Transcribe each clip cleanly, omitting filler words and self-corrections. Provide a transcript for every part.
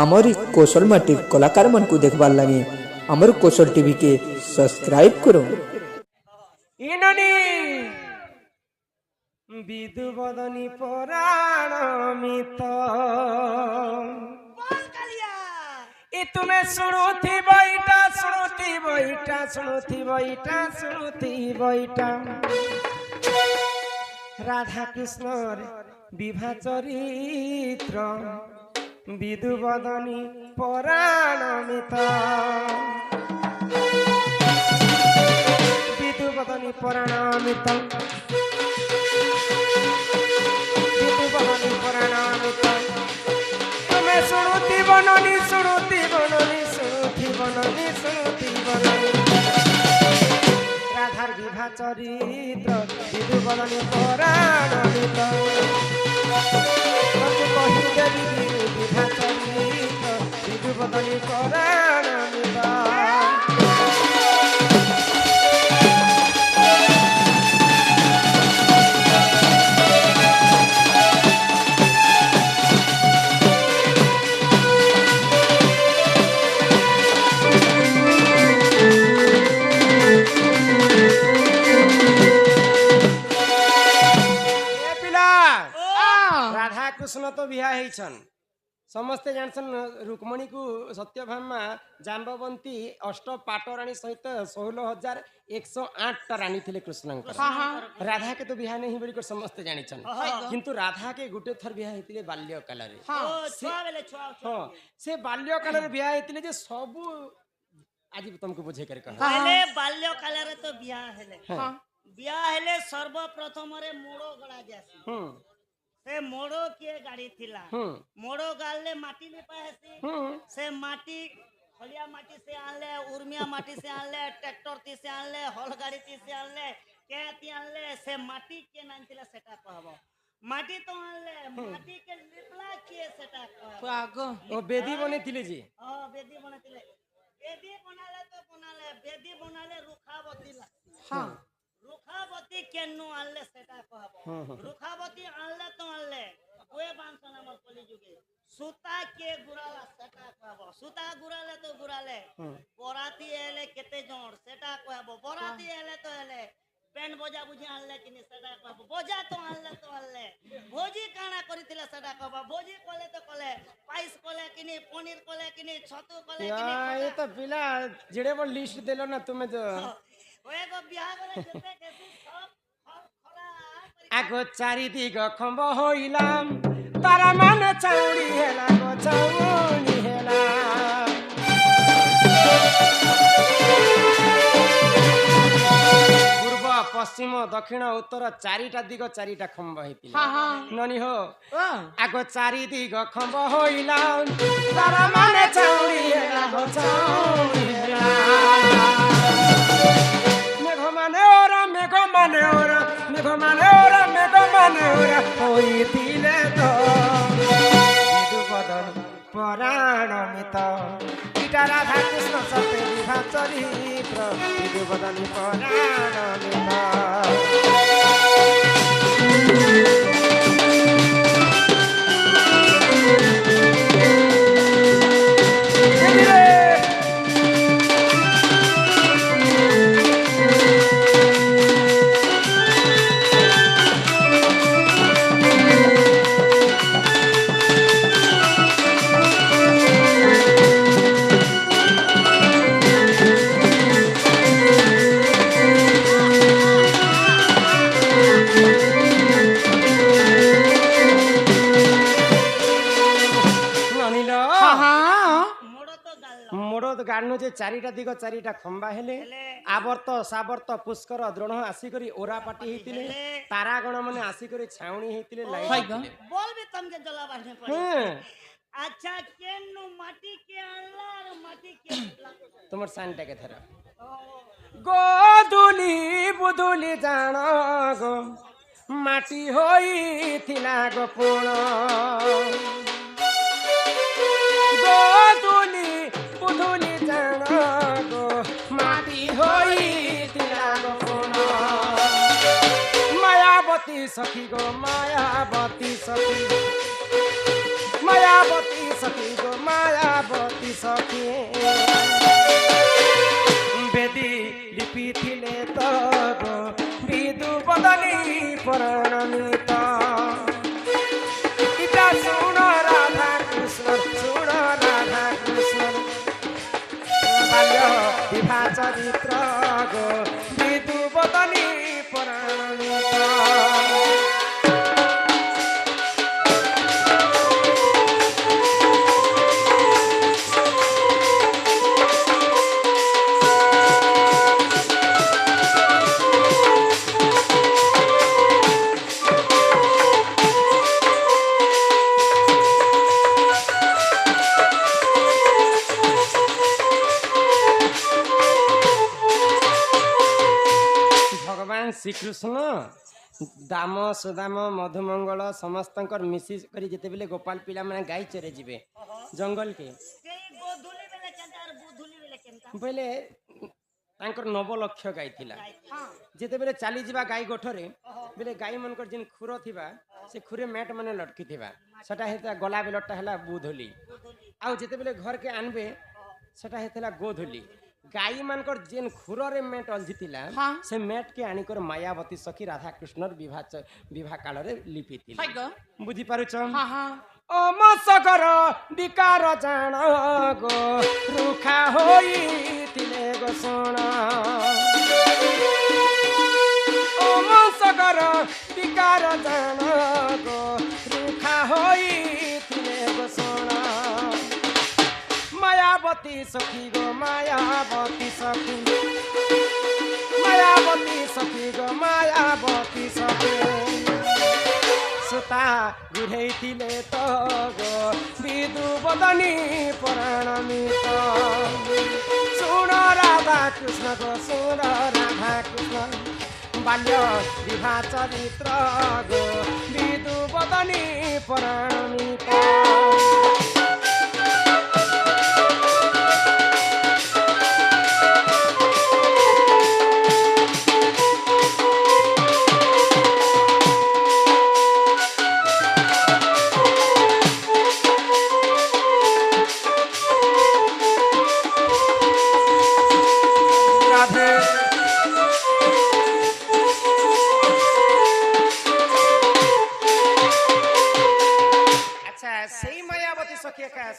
आमरी कौशल माटी कलाकार मन को देखबार लगे आमर कौशल टीवी के सब्सक्राइब करो। इननी विदु बदनी पराणमित इ तुम्हें सुनुथी बैठा सुनुथी बैठा सुनुथी बैठा सुनुथी बैठा राधा कृष्ण विवाह चरित्र विदु बदनी पराणमित विदु बदनी पराणमित विदु बदनी पराणमित तुम्हें सुनुती बननी सुनुती बननी सुनुती बननी सुनुती बननी राधार विवाह चरित्र विदु बदनी पराणमित कही देवी विवाह चरित्र विदु बदनी पराणमित कृष्ण तो बिहा होइछन समस्ते जानसन रुक्मणी को सत्यभामा जाम्बवंती अष्ट पाटराणी सहित 16,108 टा रानी थिले कृष्ण राधा के तो बिहा नहीं बोली को समस्ते जानिछन किंतु राधा के गुटे थर बिहा हेतिले बाल्य काल रे हां से बाल्य काल रे बिहा हेतिले जे सब आज तुमको बुझे कर कह पहले बाल्य काल रे तो बिहा हेले बिहा हेले सर्वप्रथम रे मोड़ो गड़ा जासी से मोड़ो के गाड़ी थिला मोड़ो गाले माटी ले पासी से माटी हलिया माटी से आनले उर्मिया माटी से आनले ट्रैक्टर ती से आनले हल गाड़ी ती से आनले के ती आनले से माटी के नाम थिला सेटा कहबो माटी तो आनले माटी के लिपला के सेटा कहबो आगो ओ बेदी बने थिले जी हां बेदी बने थिले बेदी बनाले तो बनाले बेदी बनाले रुखावती लागती हां रुखावती केन्नु आनले सेटा कहबो रुखावती आनले तो आनले ओए बांसन हमर कली जुगे सुता के गुराला सेटा कहबो सुता गुराले तो गुराले बराती एले केते जण सेटा कहबो बराती एले तो एले पेन बजा बुझी आनले किनी सेटा कहबो बजा तो आनले भोजी काना करितिला सेटा कहबो भोजी कोले तो कोले पाइस कोले किनी पनीर कोले किनी छतु कोले किनी ये तो पिला जेड़े बड़ लिस्ट देलो ना तुम्हें जो ओए गो बियाह करे जते केसी सब खरा आगो चारि दिग खम्ब होइलाम तारा मन चौड़ी हेला गो चौड़ी हेला पूर्व पश्चिम दक्षिण उत्तर चारिटा दिग चारिटा खम्ब हेतिला ननी हो आगो चारि दिग खम्ब होइलाम तारा मन चौड़ी हेला गो चौड़ी हेला होइतिले तो विदु बदनी पराणमित इटा राधा कृष्ण सत्य विवाह चरित्र विदु बदनी पराणमित गाड़नु जे चारिटा दिग चारिटा खंबा हेले आवर्त सावर्त पुष्कर द्रोण आसिकरी ओरा पाटी हेतिले तारागण माने आसिकरी छाउणी हेतिले लाइट बोल भी तुमके जला बाजने पड़े अच्छा केनु माटी के आनला और माटी के तुमर सानटा के थरा गोदुली बुदुली जान गो माटी होई थिला गो पुण गोदुली बुदुली जान गो माटी होई थिला गो पुण मायावती सखी गो मायावती सखी माया মায়াবতী সখী গো মায়াবতী সখী বেদি লিপি থিলে তো গো বিদু বদনী পরণমিত ইটা শুণ রাধা কৃষ্ণ শুণ রাধা কৃষ্ণ বাল্য বিবাহ চরিত্র গো বিদু বদনী পরণমিত শ্রীকৃষ্ণ দাম সুଦାମ ମଧୁମଙ୍ଗଳ ସମସ୍ତଙ୍କର ମିଶି କରି ଯେତେବେଳେ ଗୋପାଳ ପିଲାମାନେ ଗାଈ ଚରେ ଯିବେ ଜଙ୍ଗଲକେ ସେଇ ଗୋଧୁଲି ବେଲେ କେନ୍ତା আর বুধুলি বেলে কেনতা ବୋଇଲେ ତାଙ୍କର 9 ଲକ୍ଷ ଗାଈ ଥିଲା হ্যাঁ ଯେତେବେଳେ ଚାଲିଯିବା ଗାଈ ଗୋଠରେ ବୋଇଲେ ଗାଈ ମାନଙ୍କର ଯେନ୍ ଖୁର ଥିବା ସେ ଖୁରେ ମ୍ୟାଟ ମାନେ ଲଟକି ଥିବା ସେଟା ହେଇଥିଲା ଗଲା ବେଲଟା ହେଲା ବୁଧୁଲି ଆଉ ଯେତେବେଳେ ଘରକେ ଆନବେ ସେଟା ହେଇଥିଲା ଗୋଧୁଲି ଗାଈ ମାନଙ୍କର ଯେନ୍ ଖୁରରେ ମ୍ୟାଟ ଅଲଜିଥିଲା ସେ ମ୍ୟାଟ କେ ଆଣିକର ମାୟାବତୀ ସଖୀ ରାଧା କୃଷ୍ଣର ବିବାହ କାଳରେ ଲିପିଥିଲେ ବୁଝି ପାରୁଛ ଓ ମସକର ବିକାର ଜାଣ ଗো ରୁଖା ହୋଇଥିଲେ ଗো ଶୁଣ ଓ ମସକର ବିକାର ଜାଣ ଗো ରୁଖା ହୋଇଥିଲେ ଗো ଶୁଣ মায়াবতী সখী গো মায়াবতী সখী মায়াবতী সখী গো মায়াবতী সখী সুতা গুড়াইলে তো গো বিদু বদনী পরাণমিত শুণ রাধা কৃষ্ণ গো শুণ রাধা কৃষ্ণ বাল্য বিবাহ চরিত্র গো বিদু বদনী পরাণমিত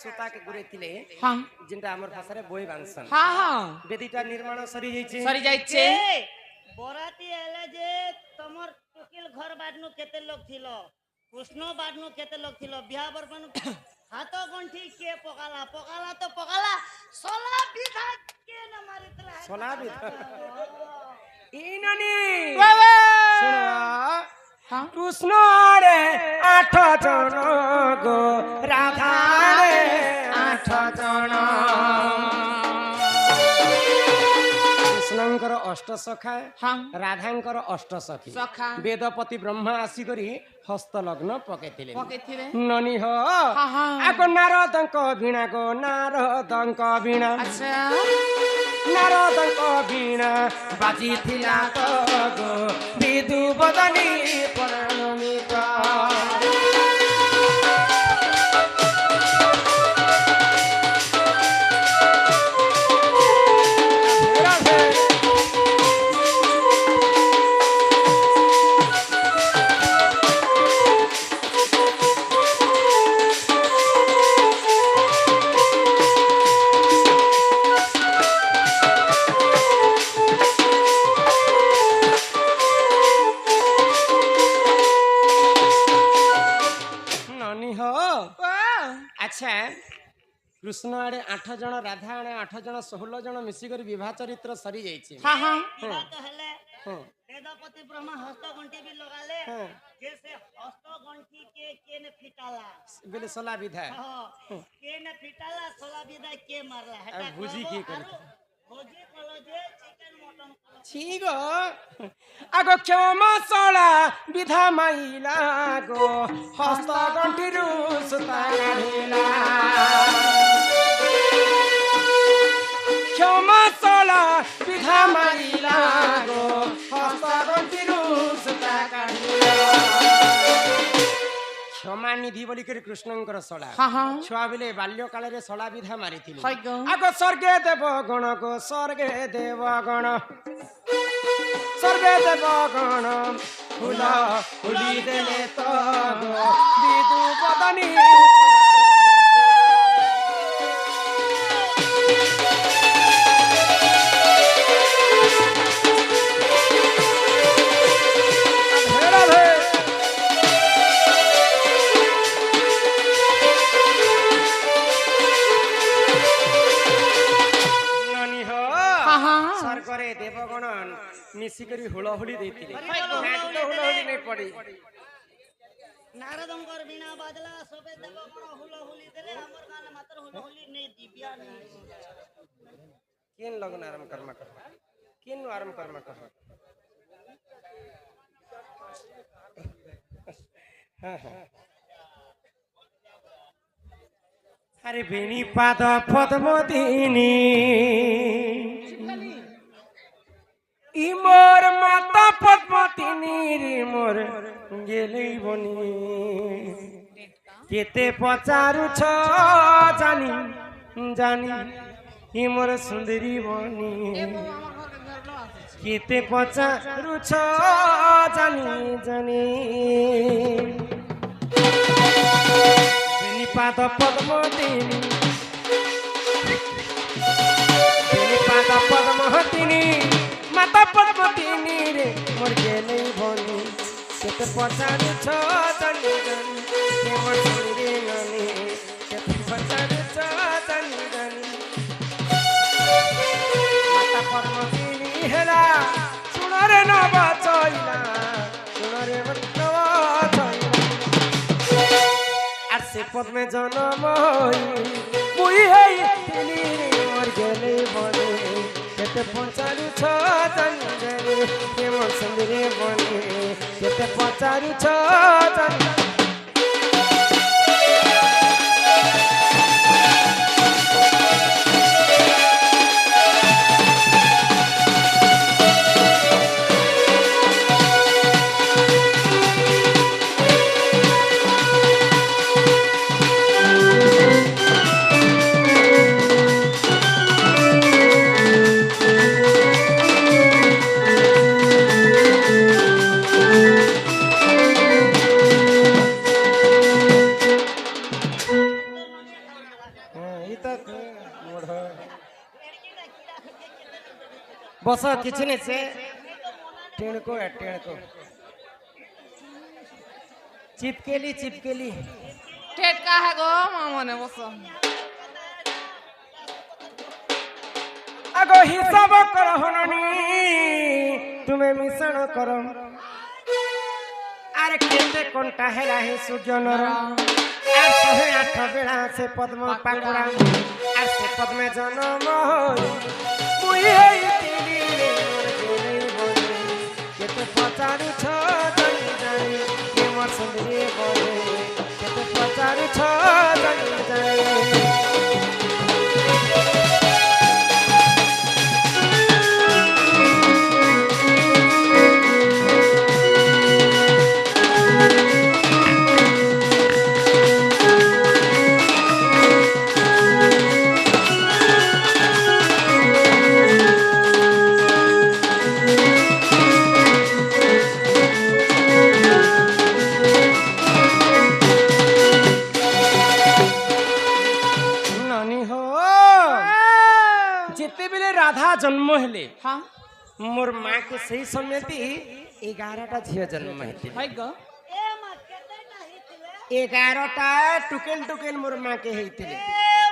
সুতাকে গুড়াইলে যেটা আমার ভাষায় বই বানসন বেদিটা নির্মাণ সরি যাইছে বরাতি এলে যে তোমার টুকিল ঘর বাডনু কেতে লোক ছিল কৃষ্ণ বাডনু কেতে লোক ছিল বিয়া বরবানু হাত গন্ঠি কে পকালা পকালা তো পকালা সোলা বিধা কে না মারিতলা সোলা বিধা ইনানি কৃষ্ণ রে 8 জন গো রাধা রে 8 জন কৃষ্ণଙ୍କର অষ্ট সখা রাধাଙ୍କର অষ্ট সখী বেদপতি ব্রহ্মা আসি করি হস্ত লগ্ন পকেইଥିଲେ ননি হ আগ নারদଙ୍କ বীণা গো নারদଙ୍କ বীণা নারদଙ୍କ বীণা বাজিଥିଲା তো গো বিদু বদনী পরাণমিত কৃষ্ণ আড়ে 8 জন রাধা আড়ে 8 জন 16 জন মিশিকরি বিবাহ চরিত্র সরি যাইছে বেদপতি ব্রহ্মা হস্ত গন্ঠি বি লগালে যে সে হস্ত গন্ঠি কে কেনে ফিটালা বেলে সলা বিধা কেনে ফিটালা সলা বিধা কে মারলা হেটা বুঝি কি করে ভোজি কলো যে চিকেন মটন কলো ঠিক আগ ক্ষমা সলা বিধা মাইলা গো হস্ত গন্ঠিরু সুতা কাঢ়িলা ক্ষমা সলা বিধা মাইলা গো হস্ত গন্ঠিরু সুতা কাঢ়িলা क्षमा निधि बोली कर कृष्णंकर शला हाँ हाँ छुआ बेले बाल्य काल रे शला विधा मारी हाय गो आगो स्वर्गे देव गण गो स्वर्गे देव गण स्वर्गे देव गण फूल फुली देले तो गो विदु बदनी स्वर्गरे देवगण मिसिकरी हुलहुली देथिले हुलहुली नहीं पड़ी नारदंकर बिना बाजला सबे देवगण हुलहुली देले हमर गाने मात्र हुलहुली नहीं दिव्या नहीं किन लगन आराम कर्म कर किन आराम कर्म कर अरे बेणी पाद पद्मदिनी इमोर माता पद्मदिनी रे मोर गेलै बनी केते पचारु छ जानी जानी इमोर सुंदरी बनी केते पचारु छ जानी जानी बेणी पाद पद्मदिनी बेणी पाद पद्मदिनी माता पद्मदिनी रे मोर गेलै बनी केते पचारु छ जानी जानी के मोर सुंदरी नानी केते पचारु छ जानी जानी माता पद्मदिनी हेला सुनरे न बचैला सुनरे न बचैला আর সে পদ্মে জন্ম মুই হেই তিনি মোর গেলে বনে কেতে পচারু ছ জানি জানি কেমন সুন্দরে বনে কেতে পচারু ছ জানি बस किसी नहीं से टेणको है टेणको चिपकेली चिपकेली टेट का है गो मामने बस आगो हिसाब करो हननी तुम्हें मिश्रण करो अरे केते कोंटा हेला हे सूर्यनर আর 108 বেড়া সে পদ্ম পাকুড়া আর সে পদ্মে জন্ম মুই এই তিলি রে মোর গেলে বনে কেতে পচারু ছ জানি জানি কে মোর সুন্দরী বনে কেতে পচারু ছ জানি জানি जन्म हेले हाँ मोर माँ के सही समय 11टा झियो जन्म हेले हाय गो ए मा केतेटा हिथिले 11टा टुकेल टुकेल मोर माँ के हेतिले ए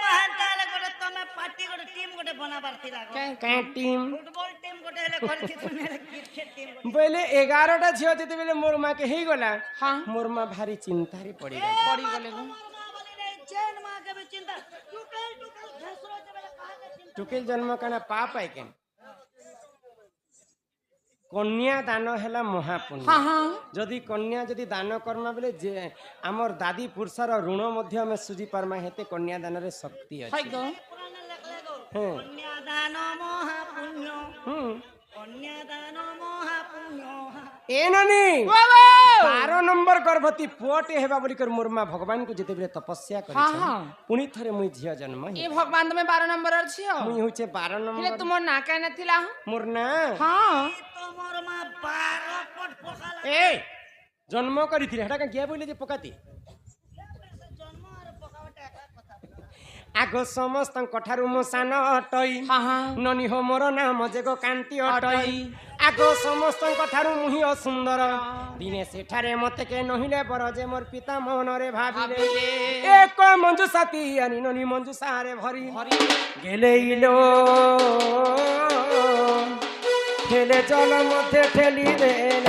महंताले गोटे तमे पार्टी गोटे टीम गोटे बनाबार थिला गो का टीम फुटबॉल टीम गोटे हेले करथि सुने क्रिकेट टीम गोटे बोले 11टा झियो जते बेले मोर माँ के हेई गला हाँ मोर माँ भारी चिंता रे पड़ी गई पड़ी गले गो मां बोली रे जैन मां के भी चिंता टुकेल टुकेल घसरो जबे कहा के चिंता टुकेल जन्म काना पाप है के कन्या दान हेला महापुण्य हाँ हाँ जदि कन्या जदि दान कर्मा बेले जे हमर दादी पुरुषर ऋण मध्य में सुझी पारमा हेते कन्या दान रे शक्ति हाय अछि गो पुराण लेखले गो हाँ। कन्यादान महापुण्य कन्यादान महापुण्य ए नानी बाबा 12 नंबर गर्भवती पुअटे हेबा बोली कर मोर मां भगवान को जेते बेले तपस्या करि हाँ, छ हाँ। पुनी थरे मुई झिया जन्म ये भगवान तुम्हें 12 नंबर अच्छी हो मुई होचे 12 हेले नंबर तुमर ना कहने थिला मोर ना हाँ তোমার মা 12 পট পকালা ए जन्म करिथिले हेटा का गिया बोले जे पकाती জন্ম আর পকাওটা একা কথা आगो समस्त कठारु मो सान अटई हाँ हाँ ननी हो मोर नाम जेगो कांति अटई आगो समस्त कठारु मुहि असुंदर दिने सेठारे मते के नहिले बर जे मोर पिता मनरे भाबिले एक मंजू साथी अनि ननी मंजू सारे भरी गेले इलो खेले जल मध्य ठेली देले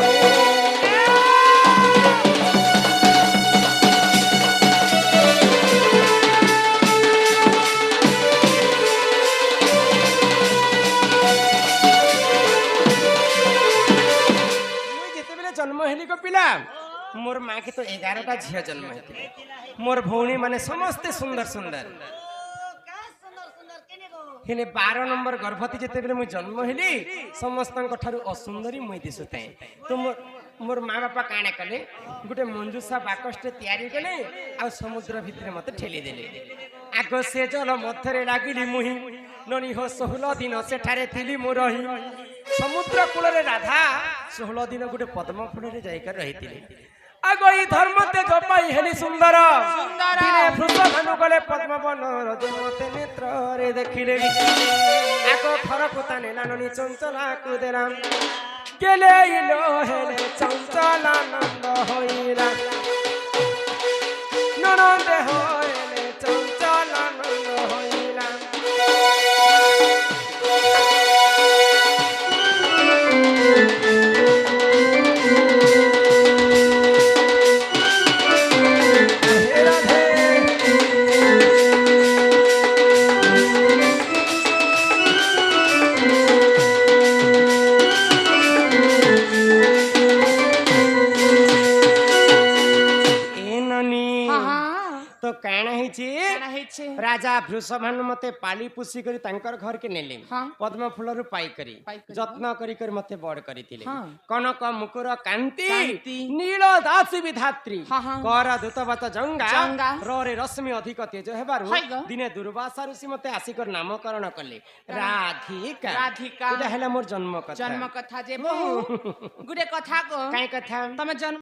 जन्म हेली को पिला मोर माँ के तो 11टा झिया जन्म हेती मोर भौणी माने समस्त सुंदर सुंदर কা সুন্দর সুন্দর কেনে গো हेले 12 नंबर गर्भवती जेते बेले मुई जन्म हेली समस्तन ठारू असुंदरी मुई दिसुते तो मोर माँ बापा काणे कले गुटे मंजूसा बाकष्टे तयारी कले आ समुद्र भितरे मते ठेली देले आगो से जल मथरे लागिली मुही ननी हो 16 दिन सेठारे थिली मु रही समुद्र कूल राधा 16 दिन गुटे पद्म फूल रे जाइकर रहितिले आगो ई धर्म ते जपाई हेली सुंदर दिने फुस भानु गले पद्म वन रज मते नेत्र रे देखिले आगो फरक ताने नाननी चंचला कुदेराम गेले इलो हेले चंचला नंद होइला ननंद होइले चंचला नंद होइला तो काना हिची राजा वृषभानु मते पाली पुसी करी तांकर घर के नेले हाँ। पद्म फूल रु पाई करी करी। जत्न करी कर मते बड़ करितिले हाँ। कनक मुकुर कांति कांति। नील दासी विधात्री हाँ, हाँ। कर दूतवत जंगा जंगा। रे रश्मि अधिक तेज हेबारु हाय ग। दिने दुर्वासा ऋषि मते आसिकर नामकरण कले राधिका राधिका। एटा हेला मोर जन्म कथा जन्म कथा जे बहु गुडे कथा को काई कथा तमे जन्म